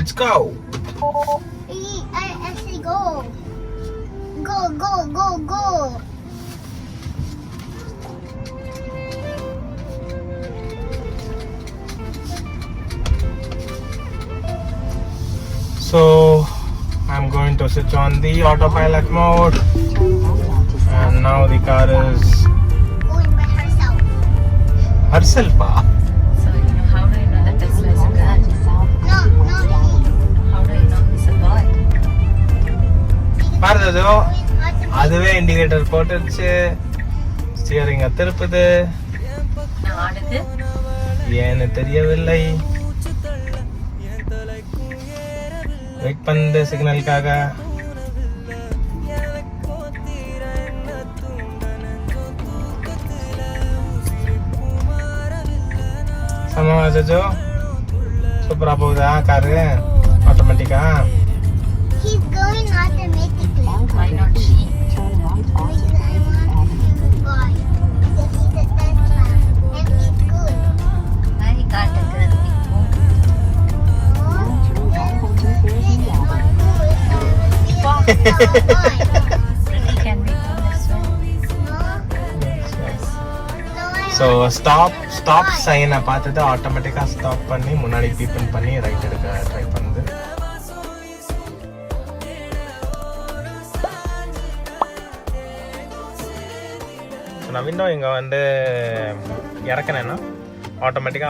let's go. I say go. Go. So I'm going to switch on the autopilot mode, and now the car is Going by herself. herself. So, how do you know that Tesla is a girl? No, not me. How do you know he's a boy? பாருதோ Going automatic. அதுவே indicator போட்டுருச்சு, ஸ்டியரிங்க திருப்புது, நான் ஆடுது. ஏன்னு தெரியவில்லை. Wait பண்ணுது சிக்னலுக்காக. சமமா Joe சூப்பரா போகுதா காரு ஆட்டோமேட்டிக்கா? He's going automatically. Why not she? Because I want him to buy. Because he's a Tesla. And he's good. Why he got a girl? Pretty can be done this way. So stop சைனை பார்த்துட்டு ஆட்டோமேட்டிக்காக stop பண்ணி முன்னாடி பீப்பன் பண்ணி right எடுக்க try பண்ணுது. நான் window இங்கே வந்து இறக்குனேன்னா ஆட்டோமேட்டிக்காக